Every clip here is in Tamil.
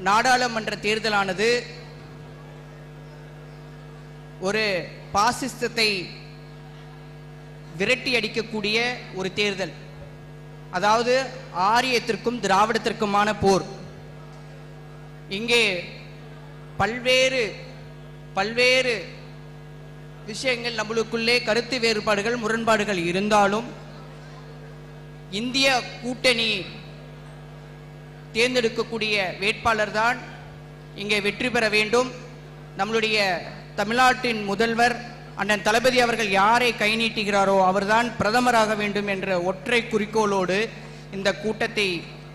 நாடாளுமன்ற தேர்தலானது ஒரு பாசிசத்தை விரட்டி அடிக்கக்கூடிய ஒரு தேர்தல். அதாவது ஆரியத்திற்கும் திராவிடத்திற்குமான போர். இங்கே பல்வேறு விஷயங்கள் நம்மளுக்குள்ளே கருத்து வேறுபாடுகள் முரண்பாடுகள் இருந்தாலும் இந்திய கூட்டணி தேர்ந்தெடுக்கக்கூடிய வேட்பாளர் தான் இங்கே வெற்றி பெற வேண்டும். நம்மளுடைய தமிழ்நாட்டின் முதல்வர் அண்ணன் தளபதி அவர்கள் யாரை கை நீட்டுகிறாரோ அவர்தான் பிரதமராக வேண்டும் என்ற ஒற்றை குறிக்கோளோடு இந்த கூட்டத்தை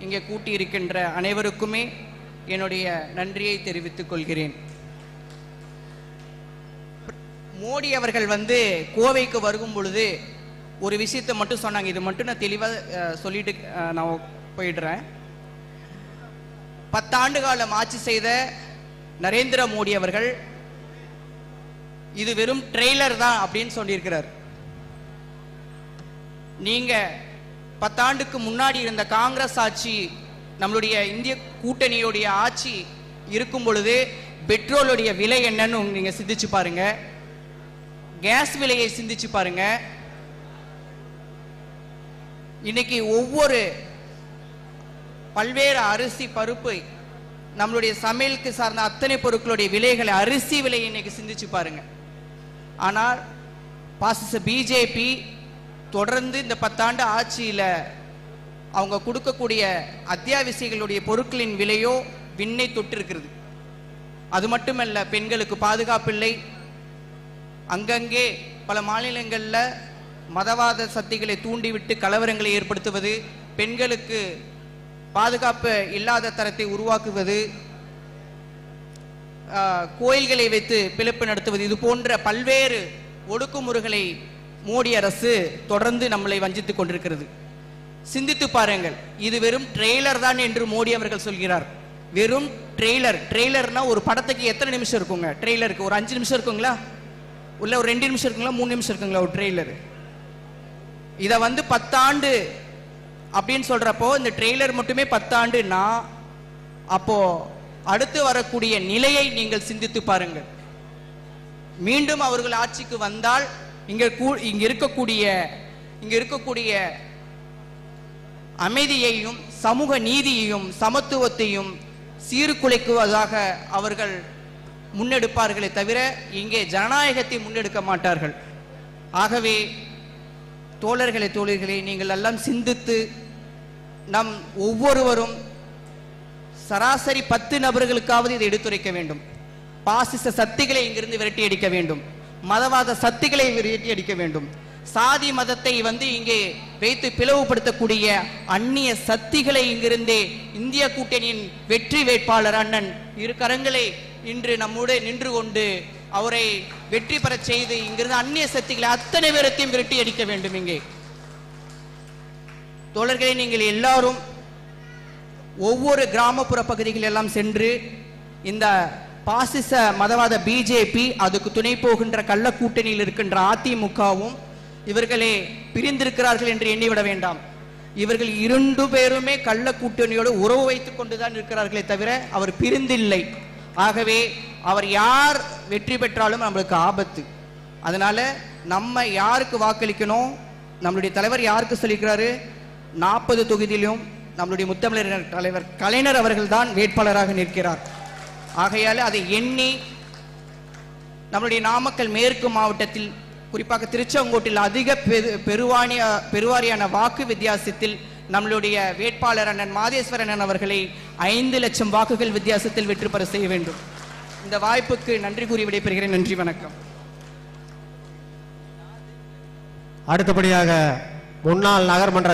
இங்கே கூட்டியிருக்கின்ற அனைவருக்குமே என்னுடைய நன்றியை தெரிவித்துக் கொள்கிறேன். மோடி அவர்கள் கோவைக்கு வருகும் பொழுது ஒரு விஷயத்தை மட்டும் சொன்னாங்க. இது மட்டும் நான் தெளிவாக சொல்லிட்டு நான் போயிடுறேன். 10 ஆண்டு காலம் ஆட்சி செய்த நரேந்திர மோடி அவர்கள் இது வெறும் ட்ரெய்லர் தான் அப்படின்னு சொல்லியிருக்கிறார். நீங்க 10 ஆண்டுக்கு முன்னாடி இருந்த காங்கிரஸ் ஆட்சி, நம்மளுடைய இந்திய கூட்டணியுடைய ஆட்சி இருக்கும் பொழுது பெட்ரோலுடைய விலை என்னன்னு நீங்க சிந்திச்சு பாருங்க, கேஸ் விலையை சிந்திச்சு பாருங்க. இன்னைக்கு ஒவ்வொரு பல்வேறு அரிசி பருப்பு நம்மளுடைய சமையலுக்கு சார்ந்த அத்தனை பொருட்களுடைய விலைகளை, அரிசி விலையை இன்னைக்கு சிந்திச்சு பாருங்க. ஆனால் பாசிச பிஜேபி தொடர்ந்து இந்த 10 ஆண்டு ஆட்சியில் அவங்க கொடுக்கக்கூடிய அத்தியாவசியங்களுடைய பொருட்களின் விலையோ விண்ணை தொட்டிருக்கிறது. அது மட்டுமல்ல, பெண்களுக்கு பாதுகாப்பில்லை. அங்கங்கே பல மாநிலங்களில் மதவாத சக்திகளை தூண்டிவிட்டு கலவரங்களை ஏற்படுத்துவது, பெண்களுக்கு பாதுகாப்பு இல்லாத தரத்தை உருவாக்குவது, கோயில்களை வைத்து பிளப்பு நடத்துவது, இது போன்ற பல்வேறு ஒடுக்குமுறைகளை மோடி அரசு தொடர்ந்து நம்மளை வஞ்சித்துக் கொண்டிருக்கிறது. சிந்தித்து பாருங்கள். இது வெறும் ட்ரெய்லர் தான் என்று மோடி அவர்கள் சொல்கிறார். வெறும் ட்ரெய்லர். ட்ரெய்லர்னா ஒரு படத்துக்கு எத்தனை நிமிஷம் இருக்குங்க? ட்ரெய்லருக்கு ஒரு 5 நிமிஷம் இருக்குங்களா? உள்ள ஒரு 2 நிமிஷம் இருக்குங்களா? 3 நிமிஷம் இருக்குங்களா ஒரு ட்ரெய்லர்? இதை 10 ஆண்டு அப்படின்னு சொல்றப்போ இந்த ட்ரெய்லர் மட்டுமே 10 ஆண்டுனா அப்போ அடுத்து வரக்கூடிய நிலையை நீங்கள் சிந்தித்து பாருங்கள். மீண்டும் அவர்கள் ஆட்சிக்கு வந்தால் இங்க இருக்கக்கூடிய அமைதியையும் சமூக நீதியையும் சமத்துவத்தையும் சீர்குலைக்குவதாக அவர்கள் முன்னெடுப்பார்களே தவிர இங்கே ஜனநாயகத்தை முன்னெடுக்க மாட்டார்கள். ஆகவே தோழர்களே நீங்கள் எல்லாம் சிந்தித்து நம் ஒவ்வொருவரும் சராசரி 10 நபர்களுக்காவது இதை எடுத்துரைக்க வேண்டும். பாசிச சக்திகளை இங்கிருந்து விரட்டி அடிக்க வேண்டும். மதவாத சக்திகளை விரட்டி அடிக்க வேண்டும். சாதி மதத்தை இங்கே வைத்து பிளவுபடுத்தக்கூடிய அந்நிய சக்திகளை இங்கிருந்தே இந்திய கூட்டணியின் வெற்றி வேட்பாளர் அண்ணன் இரு கரங்களை இன்று நம்முடைய நின்று கொண்டு அவரை வெற்றி பெற செய்து இங்கிருந்து அந்நிய சக்திகளை அத்தனை பேரத்தையும் விரட்டி அடிக்க வேண்டும். இங்கே தோழர்களே, நீங்கள் எல்லாரும் ஒவ்வொரு கிராமப்புற பகுதிகள் எல்லாம் சென்று இந்த பாசிச மதவாத பிஜேபி, அதுக்கு துணை போகின்ற கள்ள கூட்டணியில் இருக்கின்ற அதிமுகவும் இவர்களே பிரிந்திருக்கிறார்கள் என்று எண்ணிவிட வேண்டாம். இவர்கள் 2 பேருமே கள்ள கூட்டணியோடு உறவு வைத்துக் கொண்டுதான் இருக்கிறார்களே தவிர அவர் பிரிந்தில்லை. ஆகவே அவர் யார் வெற்றி பெற்றாலும் நம்மளுக்கு ஆபத்து. அதனால நம்ம யாருக்கு வாக்களிக்கணும்? நம்மளுடைய தலைவர் யாருக்கு சொல்லிக்கிறாரு? 40 தொகுதியிலும் நம்மளுடைய முத்தமிழர் தலைவர் கலைஞர் அவர்கள் தான் வேட்பாளராக நிற்கிறார். ஆகையால் அதை எண்ணி நம்மளுடைய நாமக்கல் மேற்கு மாவட்டத்தில், குறிப்பாக திருச்செங்கோட்டில் அதிக பெருவாரியான வாக்கு வித்தியாசத்தில் நம்மளுடைய வேட்பாளர் அண்ணன் மாதேஸ்வரன் அவர்களை 5 லட்சம் வாக்குகள் வித்தியாசத்தில் வெற்றி பெற செய்ய வேண்டும். இந்த வாய்ப்புக்கு நன்றி கூறி விடைபெறுகிறேன். நன்றி, வணக்கம். அடுத்தபடியாக முன்னாள் நகர்மன்ற